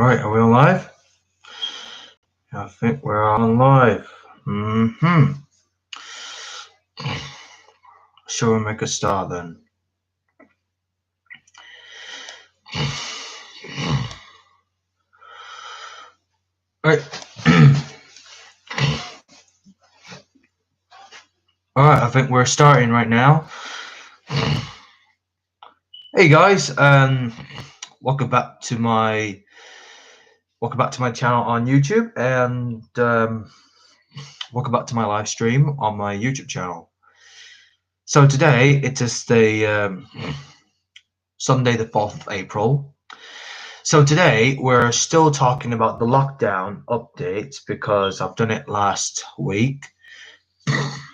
Alright, are we on live? I think we're on live. Shall we make a start then? Alright. Alright, I think we're starting right now. Hey guys, welcome back to my channel on YouTube, and welcome back to my live stream on my YouTube channel. So today it is the Sunday the 4th of April. So today we're still talking about the lockdown updates because I've done it last week.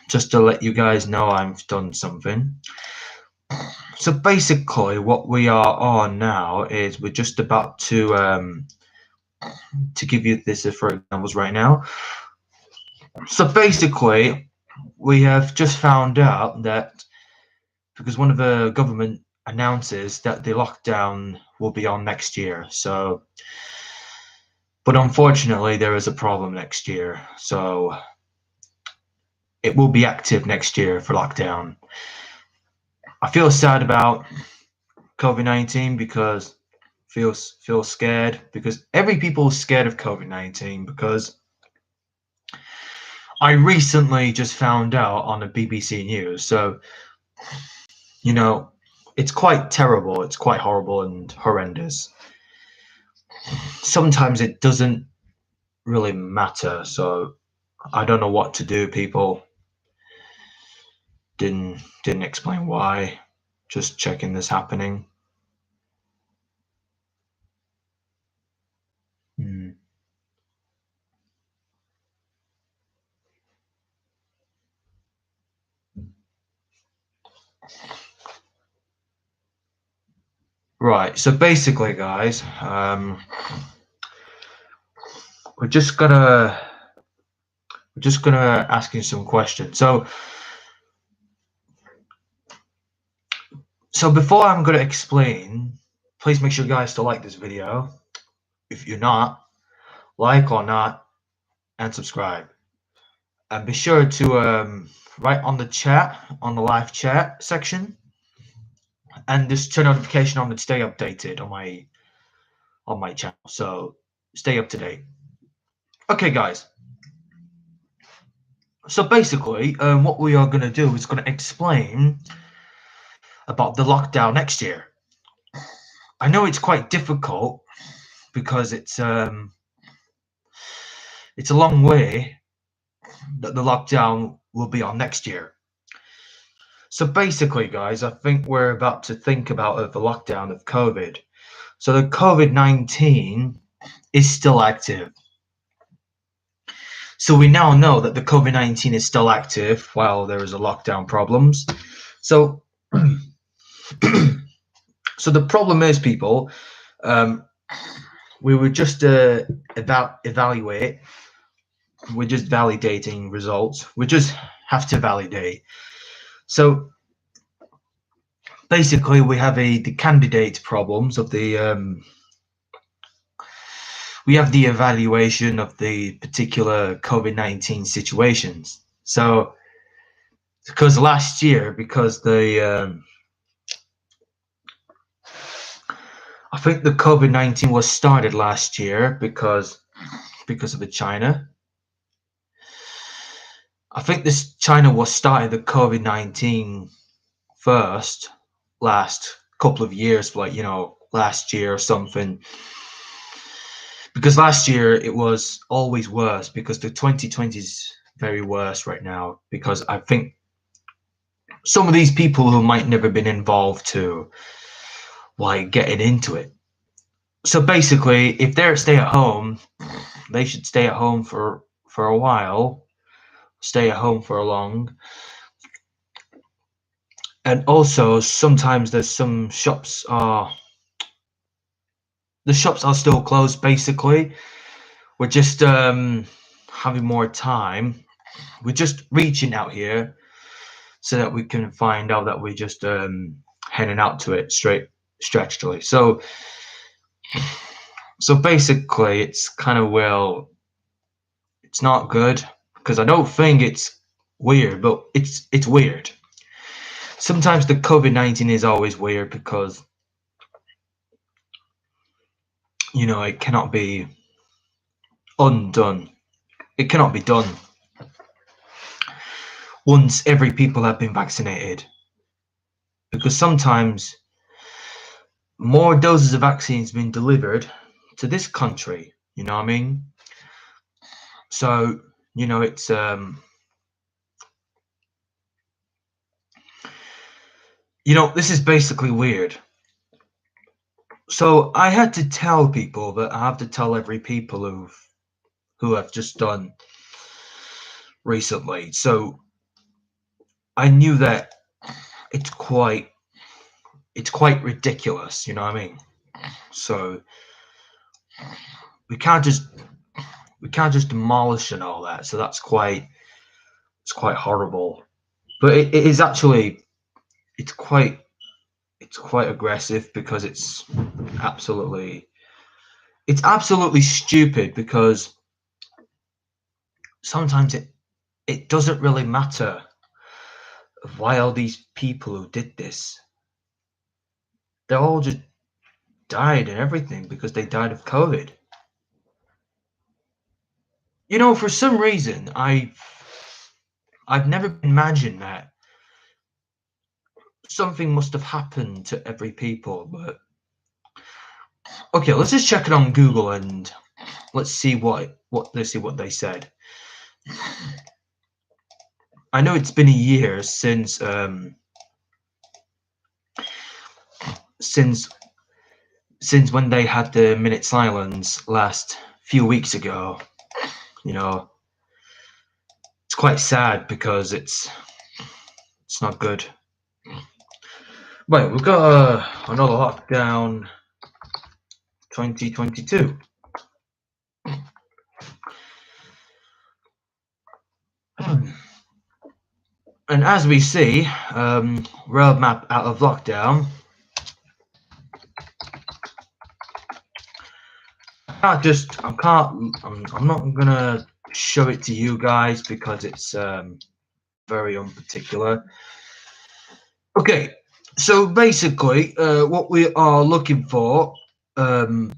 Just to let you guys know I've done something. So basically what we are on now is we're just about to give you this for examples right now. So basically we have just found out that because one of the government announces that the lockdown will be on next year, but unfortunately there is a problem next year, so it will be active next year for lockdown. I feel sad about COVID-19 because feel scared, because every people is scared of COVID-19, because I recently just found out on the BBC News. So, you know, it's quite terrible, it's quite horrible and horrendous. Sometimes it doesn't really matter, so I don't know what to do. People didn't explain why. Just checking this happening. Right, so basically guys, we're just gonna ask you some questions. So before I'm gonna explain, please make sure guys to like this video. If you're not, like or not, and subscribe. And be sure to write on the chat, on the live chat section, and just turn notification on to stay updated on my channel. So stay up to date. Okay guys. So basically, what we are gonna do is gonna explain about the lockdown next year. I know it's quite difficult because it's a long way that the lockdown will be on next year. So basically, guys, I think we're about to think about the lockdown of COVID. So the COVID-19 is still active. So we now know that the COVID-19 is still active while there is a lockdown problems. So so the problem is, people, we would just evaluate. We're just validating results. We just have to validate. So basically, we have the candidate problems of the we have the evaluation of the particular COVID-19 situations. So because last year, because the I think the COVID-19 was started last year because of the China. I think this China was started the COVID-19 first last couple of years, like, you know, last year or something. Because last year it was always worse, because the 2020 is very worse right now, because I think some of these people who might never been involved to like getting into it. So basically, if they're stay at home, they should stay at home for a while. Stay at home for long. And also sometimes there's some shops are still closed. Basically, we're just having more time. We're just reaching out here so that we can find out that we're just heading out to it stretchedly. So So basically, it's kind of, well, it's not good because I don't think it's weird, but it's weird. Sometimes the COVID-19 is always weird because, you know, it cannot be undone. It cannot be done once every people have been vaccinated, because sometimes more doses of vaccines been delivered to this country. You know what I mean? So, you know, it's you know, this is basically weird. So I had to tell people that I have to tell every people who have just done recently. So I knew that it's quite ridiculous, you know what I mean? So we can't just demolish and all that. So that's quite horrible. But it is actually it's quite aggressive because absolutely it's absolutely stupid, because sometimes it doesn't really matter why all these people who did this, they all just died and everything because they died of COVID. You know, for some reason, I've never imagined that something must have happened to every people. But okay, let's just check it on Google and let's see what they said. I know it's been a year since when they had the minute silence last few weeks ago. You know, it's quite sad because it's not good. Right, we've got another lockdown 2022. And as we see, roadmap out of lockdown. I'm not gonna show it to you guys because it's very unparticular. Okay, so basically, what we are looking for, we're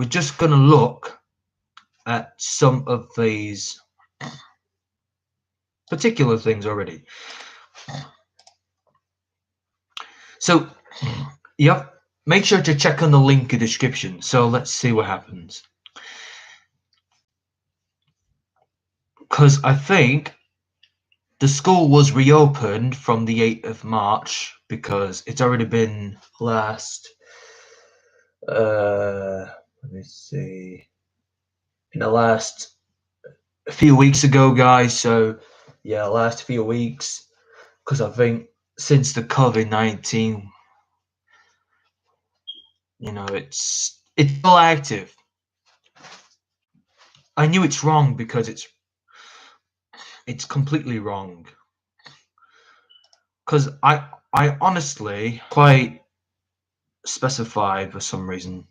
just gonna look at some of these particular things already. So, yep, make sure to check on the link in the description. So let's see what happens. Because I think the school was reopened from the 8th of March because it's already been let me see, in the last few weeks ago, guys. So yeah, last few weeks, because I think since the COVID-19, you know, it's still active. I knew it's wrong because it's completely wrong. Because I honestly quite specified for some reason.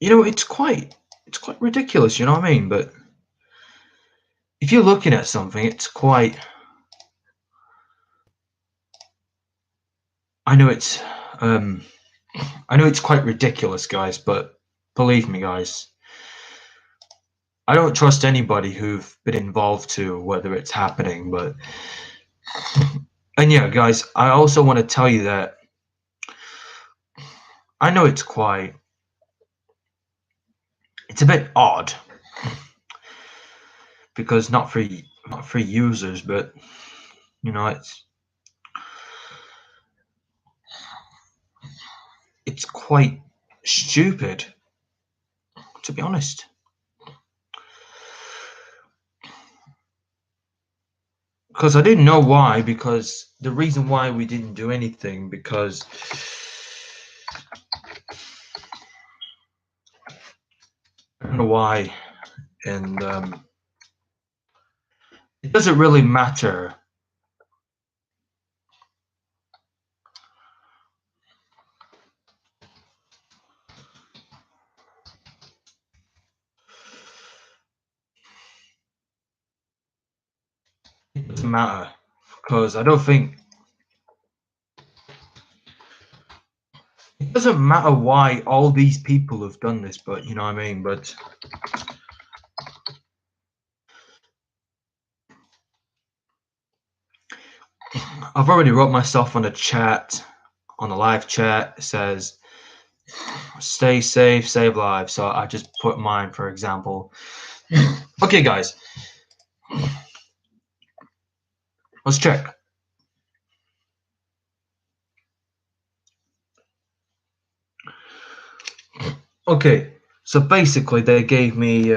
You know, it's quite ridiculous, you know what I mean? But if you're looking at something, it's quite, I know it's quite ridiculous, guys, but believe me, guys, I don't trust anybody who've been involved to whether it's happening. But and yeah, guys, I also want to tell you that I know it's a bit odd, because not for users, but you know, it's quite stupid, to be honest. Because I didn't know why, because the reason why we didn't do anything, because I don't know why. And it doesn't really matter. It doesn't matter because I don't think it doesn't matter why all these people have done this, but you know what I mean. But I've already wrote myself on a chat, on a live chat. It says, "Stay safe, save lives." So I just put mine, for example. Okay, guys, let's check. Okay, so basically they gave me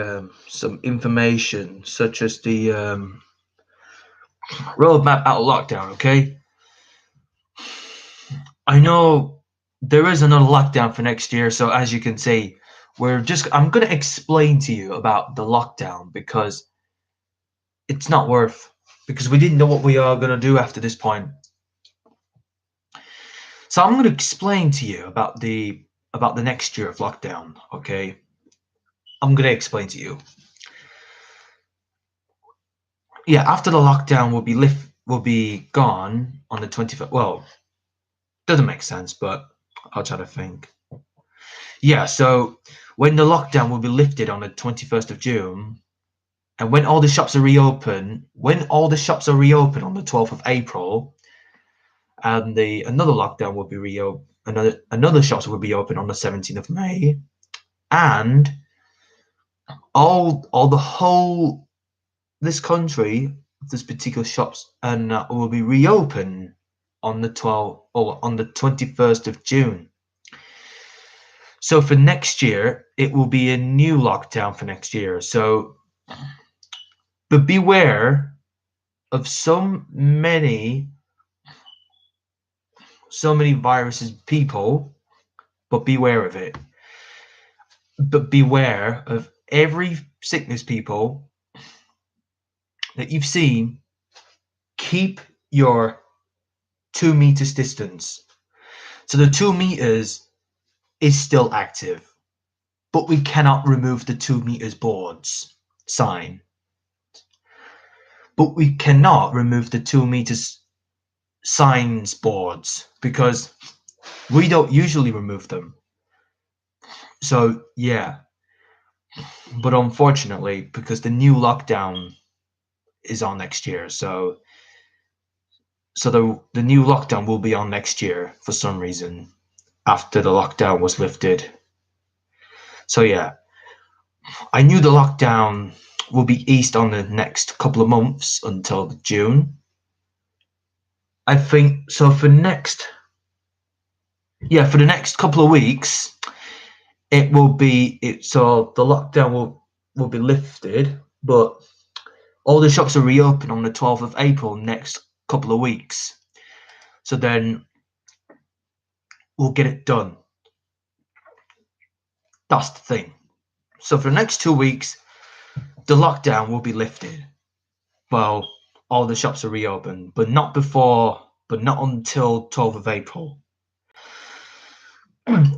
some information, such as the roadmap out of lockdown. Okay, I know there is another lockdown for next year, so as you can see, I'm going to explain to you about the lockdown because it's not worth, because we didn't know what we are going to do after this point. So I'm going to explain to you about the next year of lockdown. Okay, I'm going to explain to you. Yeah, after the lockdown will be gone on the 25th. Well, doesn't make sense, but I'll try to think. Yeah, so when the lockdown will be lifted on the 21st of June, and when all the shops are reopened, on the 12th of April, and another lockdown will be reopened, another shops will be open on the 17th of May, and all the whole this country, this particular shops, and will be reopened on the 12th or on the 21st of June. So for next year, it will be a new lockdown for next year. So, but beware of so many viruses, people, but beware of it. But beware of every sickness, people, that you've seen. Keep your 2 meters distance. So the 2 meters is still active, but we cannot remove the 2 meters boards sign. But we cannot remove the 2 meters signs boards because we don't usually remove them. So yeah, but unfortunately, because the new lockdown is on next year, so the new lockdown will be on next year for some reason after the lockdown was lifted. So yeah, I knew the lockdown will be eased on the next couple of months until June. I think so for the next couple of weeks it will be so the lockdown will be lifted, but all the shops are reopened on the 12th of April next couple of weeks. So then we'll get it done. That's the thing. So for the next 2 weeks, the lockdown will be lifted. Well, all the shops are reopened, but not until 12th of April.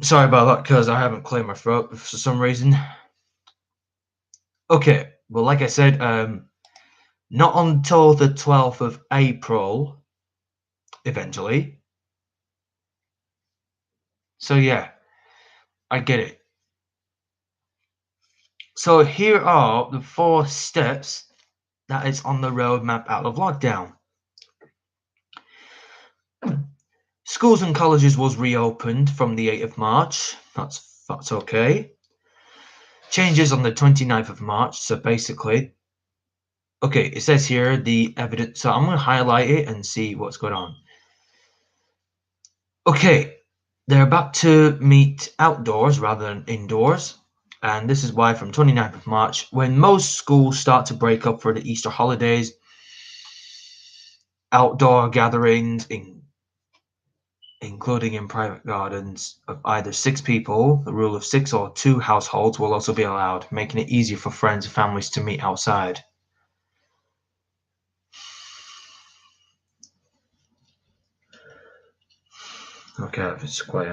Sorry about that, because I haven't cleared my throat for some reason. Okay, well, like I said, not until the 12th of April, eventually. So yeah, I get it. So here are the 4 steps that is on the roadmap out of lockdown. Schools and colleges was reopened from the 8th of March. That's okay. Changes on the 29th of March. So basically, okay, it says here the evidence. So I'm going to highlight it and see what's going on. Okay, they're about to meet outdoors rather than indoors. And this is why from 29th of March, when most schools start to break up for the Easter holidays, outdoor gatherings, including in private gardens of either 6 people, the rule of 6 or 2 households will also be allowed, making it easier for friends and families to meet outside. Okay, it's quite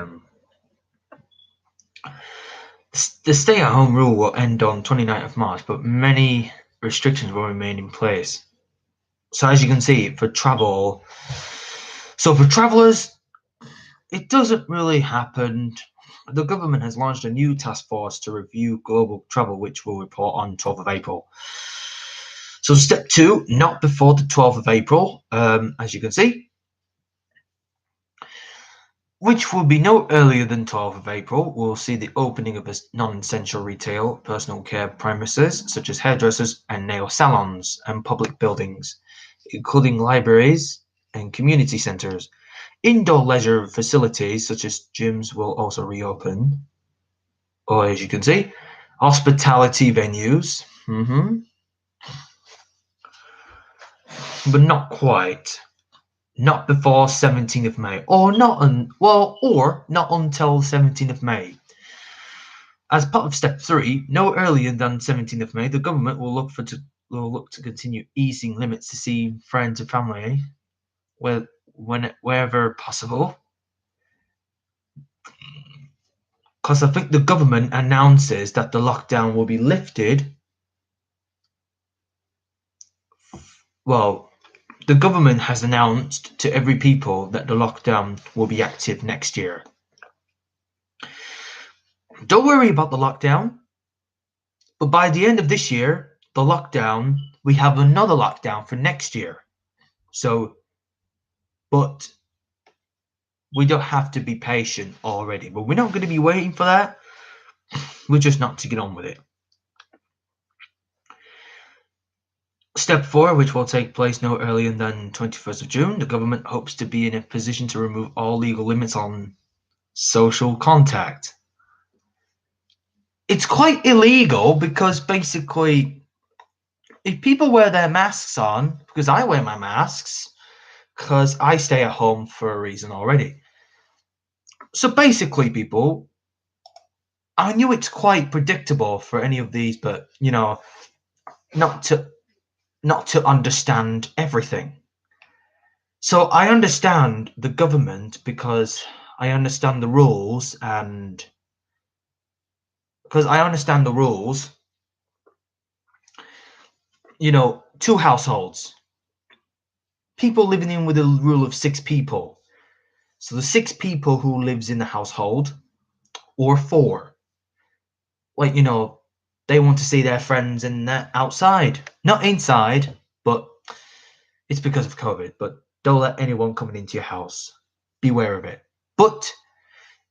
the stay-at-home rule will end on 29th of March, but many restrictions will remain in place. So as you can see, for travel, so for travelers, it doesn't really happen. The government has launched a new task force to review global travel, which will report on 12th of April. So step 2, not before the 12th of April, as you can see, which will be no earlier than 12th of April. We'll see the opening of non-essential retail, personal care premises, such as hairdressers and nail salons, and public buildings, including libraries and community centres. Indoor leisure facilities, such as gyms, will also reopen. Or as you can see, hospitality venues, but not quite. Not before 17th of May, or not until 17th of May. As part of step 3, no earlier than 17th of May, the government will look to continue easing limits to see friends and family wherever possible. Because I think the government announces that the lockdown will be lifted. Well, the government has announced to every people that the lockdown will be active next year. Don't worry about the lockdown, but by the end of this year, we have another lockdown for next year. So, but we don't have to be patient already. But we're not going to be waiting for that. We're just not to get on with it. Step 4, which will take place no earlier than 21st of June, the government hopes to be in a position to remove all legal limits on social contact. It's quite illegal because basically, if people wear their masks on, because I wear my masks, because I stay at home for a reason already. So basically, people, I knew it's quite predictable for any of these, but not to understand everything. So I understand the government because I understand the rules, and because I understand the rules, 2 households, people living in with a rule of 6 people. So the 6 people who lives in the household, or 4, they want to see their friends outside, not inside, but it's because of COVID. But don't let anyone coming into your house. Beware of it. But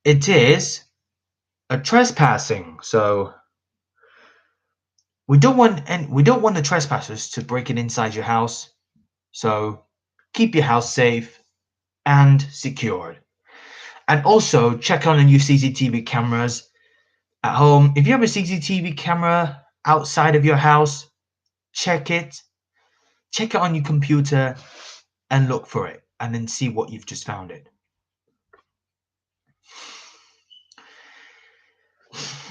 it is a trespassing, so we don't want the trespassers to break it inside your house. So keep your house safe and secured. And also check on your CCTV cameras at home. If you have a CCTV camera outside of your house, check it on your computer and look for it, and then see what you've just found it.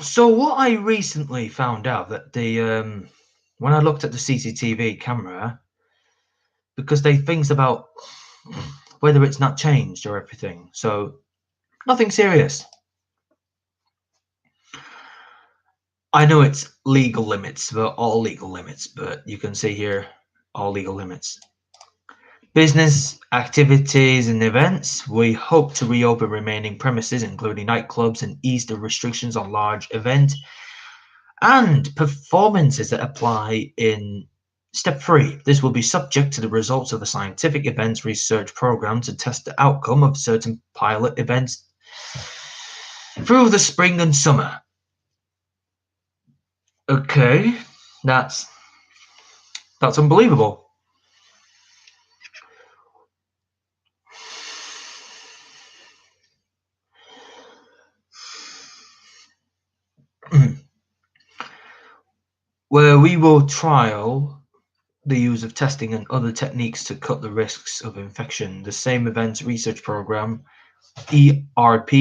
So what I recently found out that when I looked at the CCTV camera, because they things about whether it's not changed or everything, so nothing serious. I know it's legal limits, but all legal limits, but you can see here all legal limits. Business activities and events. We hope to reopen remaining premises, including nightclubs, and ease the restrictions on large events and performances that apply in step 3. This will be subject to the results of a scientific events research program to test the outcome of certain pilot events through the spring and summer. Okay, that's unbelievable. Where we will trial the use of testing and other techniques to cut the risks of infection. The same events research program, ERP,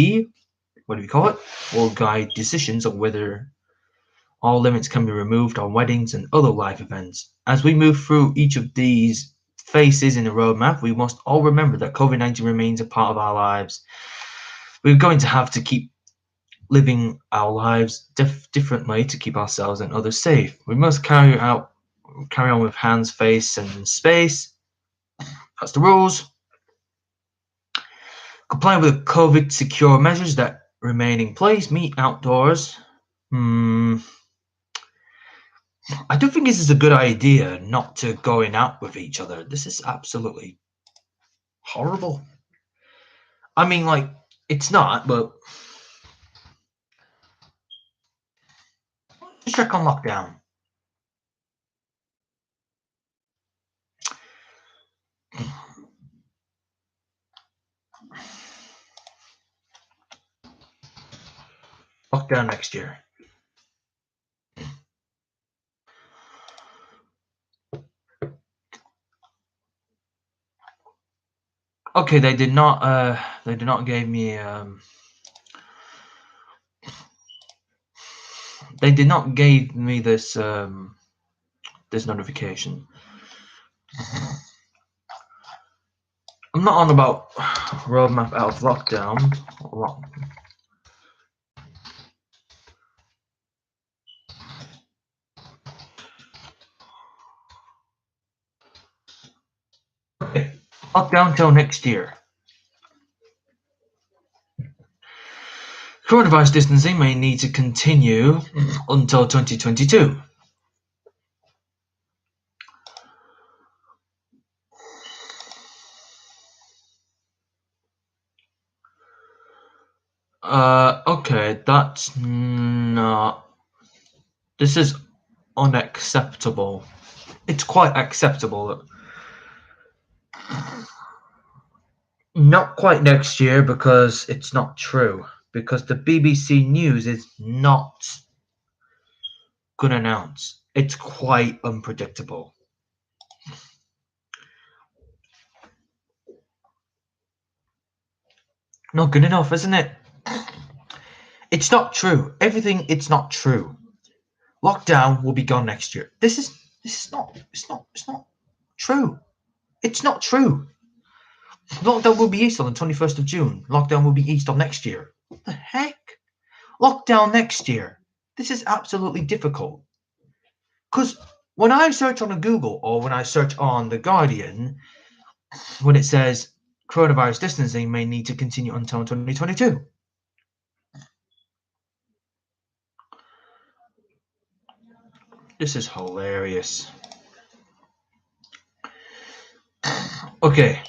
what do we call it, will guide decisions on whether all limits can be removed on weddings and other life events. As we move through each of these phases in the roadmap, we must all remember that COVID-19 remains a part of our lives. we're going to have to keep living our lives differently to keep ourselves and others safe. We must carry on with hands, face, and space. That's the rules. Comply with COVID secure measures that remain in place. Meet outdoors. I don't think this is a good idea not to going out with each other. This is absolutely horrible. I mean, like, it's not, but let's check on lockdown. Lockdown next year. Okay, they did not give me they did not give me this this notification. I'm not on about roadmap out of lockdown. Okay. Lockdown till next year. Coronavirus distancing may need to continue until 2022. Okay, that's not. This is unacceptable. It's quite acceptable. Not quite next year because it's not true. Because the BBC News is not gonna announce. It's quite unpredictable. Not good enough, isn't it? It's not true. Everything, it's not true. Lockdown will be gone next year. This is not true. It's not true. Lockdown will be eased on the 21st of June. Lockdown will be eased on next year. What the heck? Lockdown next year. This is absolutely difficult. Because when I search on a Google or when I search on The Guardian, when it says coronavirus distancing may need to continue until 2022. This is hilarious. Okay.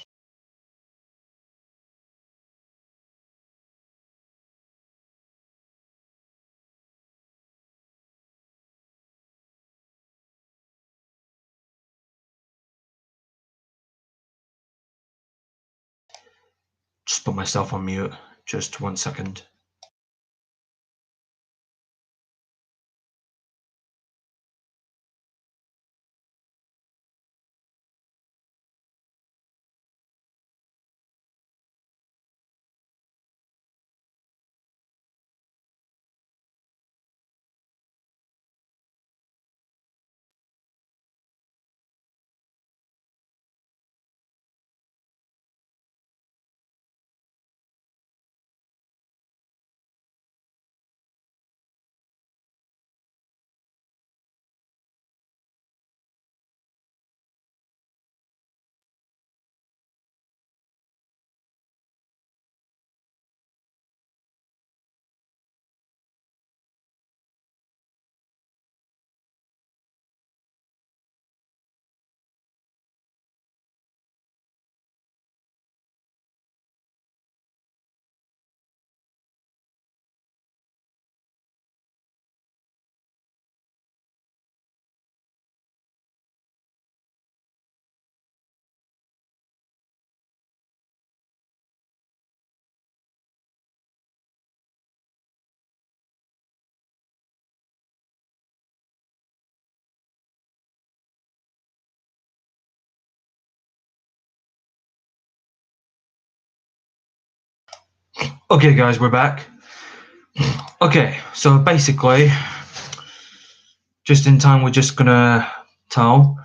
Just put myself on mute. Just 1 second. Okay, guys, we're back. Okay, so basically, just in time, we're just gonna tell.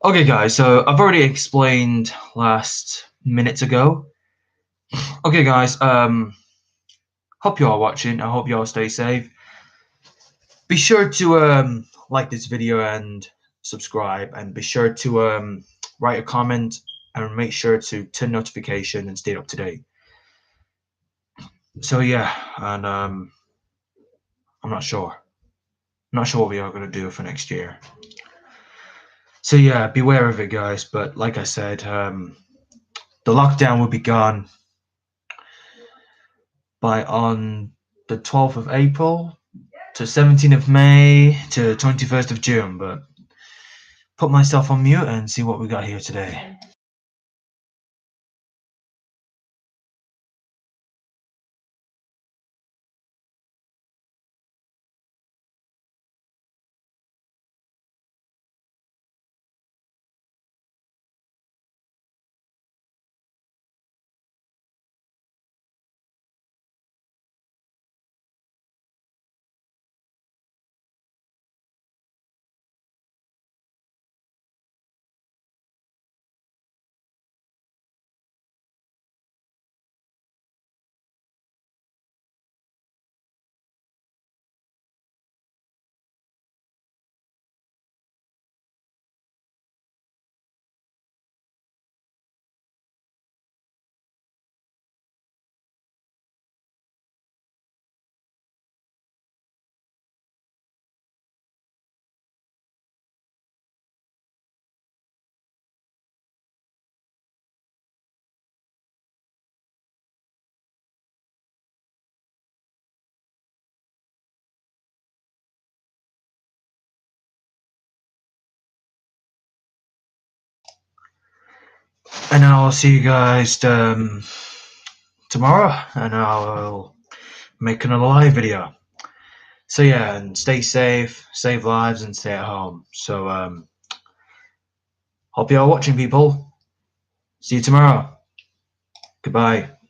Okay, guys, so I've already explained last minutes ago. Okay, guys, hope you all watching. I hope you all stay safe. Be sure to like this video and subscribe, and be sure to write a comment and make sure to turn notification and stay up to date. So yeah, and I'm not sure what we are going to do for next year. So yeah, beware of it, guys. But like I said, the lockdown will be gone by on the 12th of April to 17th of May to 21st of June. But put myself on mute and see what we got here today. And I'll see you guys tomorrow, and I'll make another live video. So yeah, and stay safe, save lives, and stay at home. So hope you are watching, people. See you tomorrow. Goodbye.